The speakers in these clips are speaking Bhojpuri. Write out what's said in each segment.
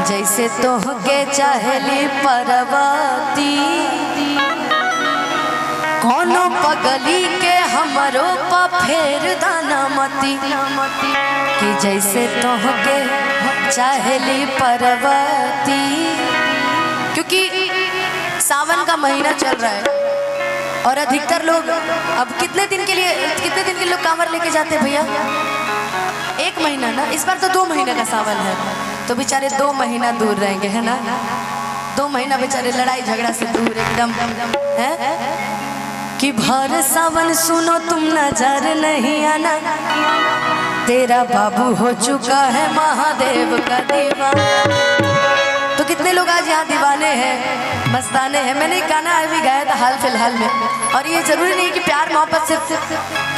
जैसे तोहके चाहली परवती, कोनो पगली के हमरो पा फेर दाना मती, कि जैसे तोहके चाहली परवती। क्योंकि सावन का महीना चल रहा है और अधिकतर लोग अब कितने दिन के लोग कांवर लेके जाते हैं भैया? 1 महीना ना, इस बार तो 2 महीने का सावन है, तो बेचारे 2 महीना दूर रहेंगे, है ना? 2 महीना बेचारे लड़ाई झगड़ा से दूर एकदम है। कि भर सावन सुनो तुम नजर नहीं आना, तेरा बाबू हो चुका है महादेव का दीवाना। तो कितने लोग आज यहाँ दीवाने हैं, मस्ताने हैं। मैंने एक गाना अभी गाया था हाल फिलहाल में, और ये जरूरी नहीं कि प्यार मोहब्बत सिर्फ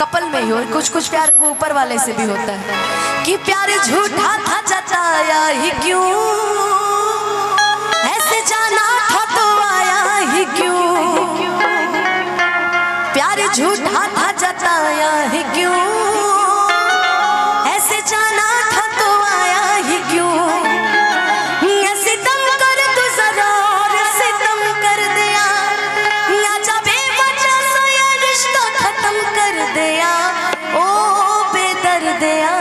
कपल में ही हो, कुछ प्यार वो ऊपर वाले से भी होता है। कि प्यार झूठा था जताया ही क्यों, ऐसे जाना था तो आया ही क्यों, प्यार झूठा था जताया ही क्यों, ऐसे जाना था तो आया ही क्यों, सितम कर तू जरा और सितम कर दिया, आजा बेवजह सा ये रिश्ता खत्म कर दिया। ओ बेदर्दिया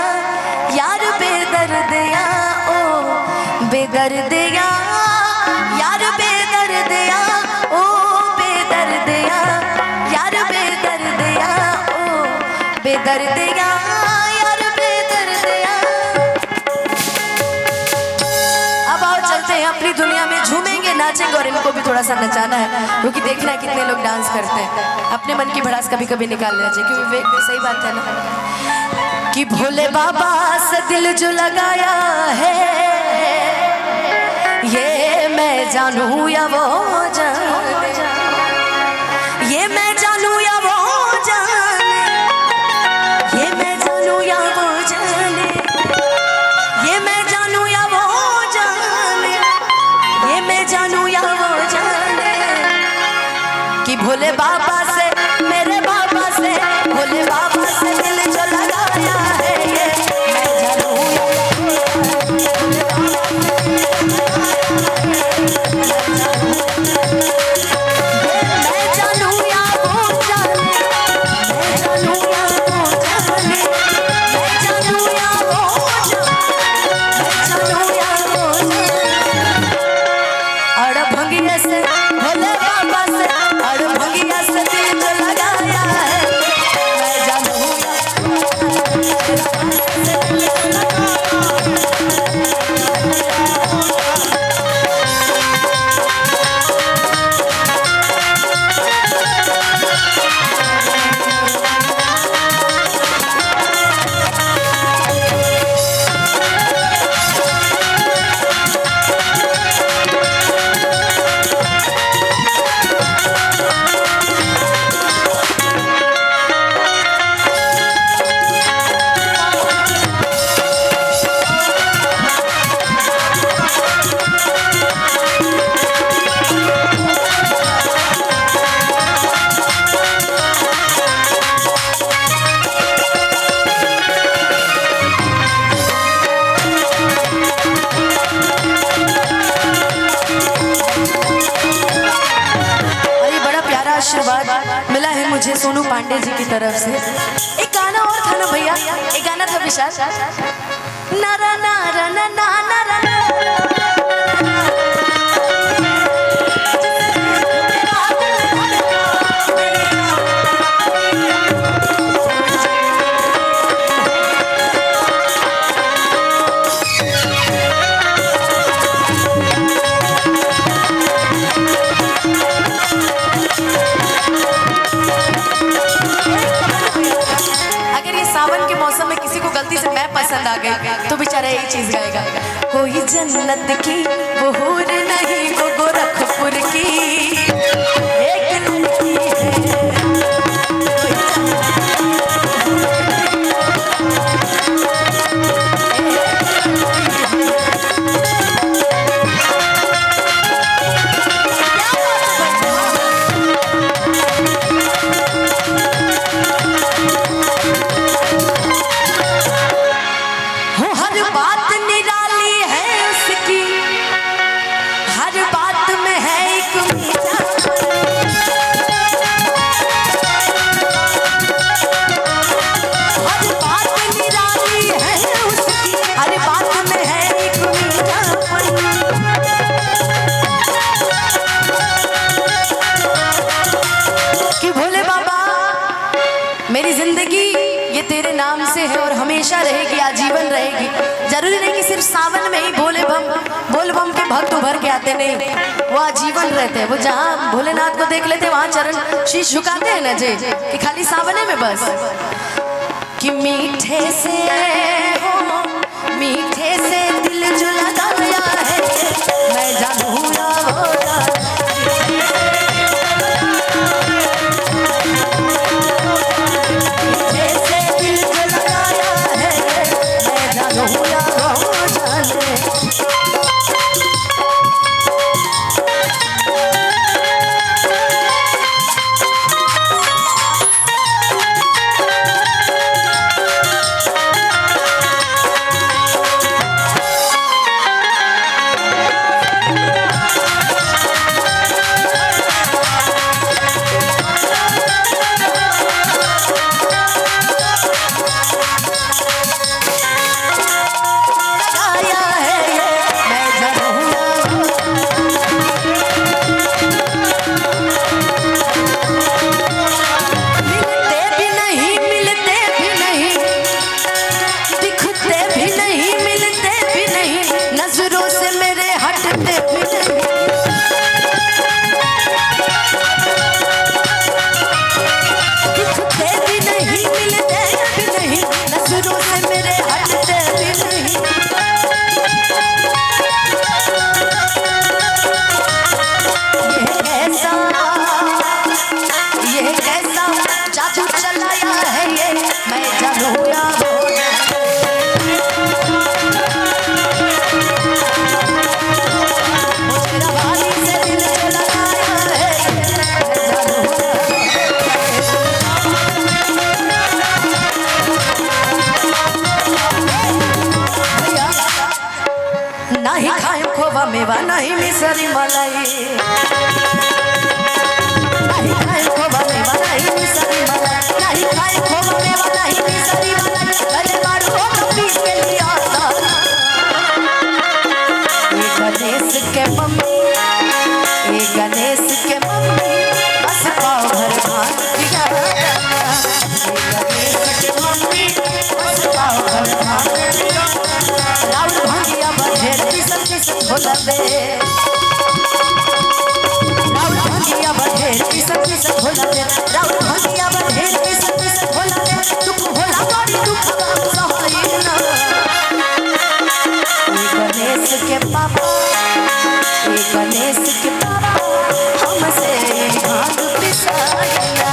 यार बेदर्दिया, ओ बेदर्दिया यार बेदर्दिया, ओ बेदर्दिया यार बेदर्दिया, ओ बेदर्दिया यार बेदर्दिया। अब आओ चलते हैं अपनी दुनिया में, झूमेंगे नाचेंगे और इनको भी थोड़ा सा नचाना है, क्योंकि देखना है कितने लोग डांस करते हैं। अपने मन की भड़ास कभी कभी निकालना चाहिए, क्योंकि वे सही बात है ना। कि भोले बाबा से दिल जो लगाया है, ये मैं जानूं या वो जाने, ये मैं जानूं या वो जाने, ये मैं जानूं या वो जाने, ये मैं जानूं या वो जाने, ये मैं जानूं या वो जाने। कि भोले बाबा से मेरे बाबा से, भोले बाबा से दिल जो लगाया है, ये मैं जानूं या आशीर्वाद मिला है मुझे सोनू पांडे जी की तरफ से। एक गाना और था ना भैया, एक गाना था विशाल, नारा नारा ना ना नारा ना। गलती से मैं पसंद आ गई तो बेचारा यही चीज गाएगा, कोई जन्नत की वो हूर नहीं, वो गोरखपुर की एक लड़की बात निराली है उसकी, सिर्फ सावन में ही बोल बम के भक्त उभर के आते नहीं, वो आजीवन रहते हैं। वो जहाँ भोलेनाथ को देख लेते वहाँ चरण शीश झुकाते हैं ना जी, कि खाली सावने में बस। कि मीठे से हो मीठे से दिल जो लगाया है, मैं जानूंगा हो मेवा नहीं मिसरी मलाई, नहीं खाए खोबा मेवा नहीं मिसरी मलाई, नहीं खाए खोबा मेवा नहीं मिसरी मलाई, अरे मारू को पीस के लिया था। ये गणेश के मम्मी बस पाव भर भात दिया, ये गणेश के मम्मी बस पाव भर भात दिया, राउर भांगिया बढेर भोला दे, राउर भांगिया बढेर भोला दे, राउर भांगिया बढेर भोला दे, दुख भोला बड़ी दुख सहाय ना। गणेश के पापा हमसे भांग पिसाया,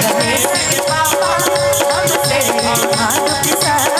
गणेश के पापा हमसे भांग पिसाया।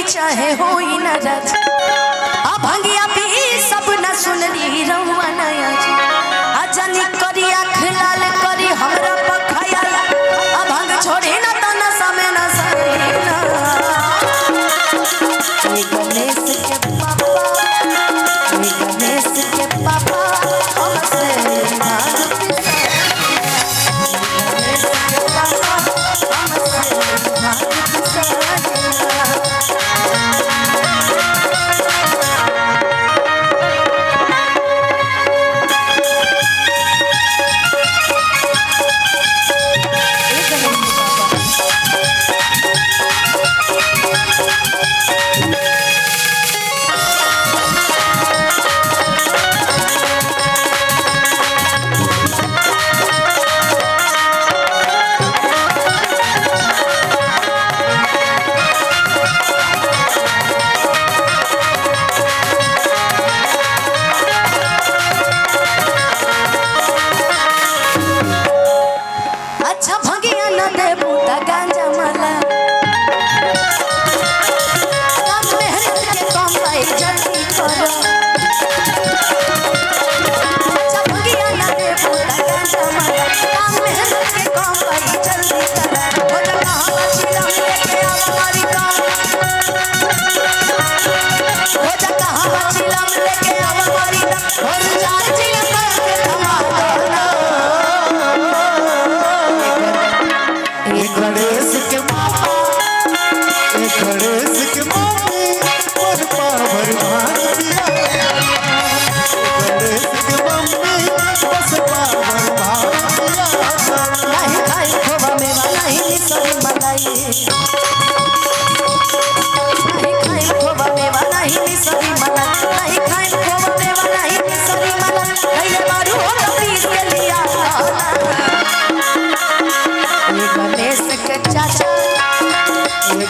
चाहे होई न राज, अब भंगिया पी सब न सुनली रहुआ नया, अजनी करी आँख लाल करी हमरा पखाया, अब भंग छोड़ी न तो न समय न सही ना।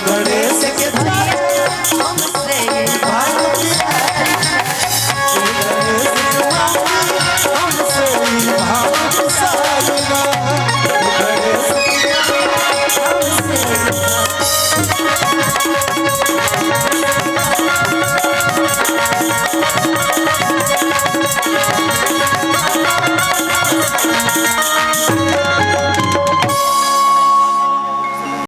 गणेश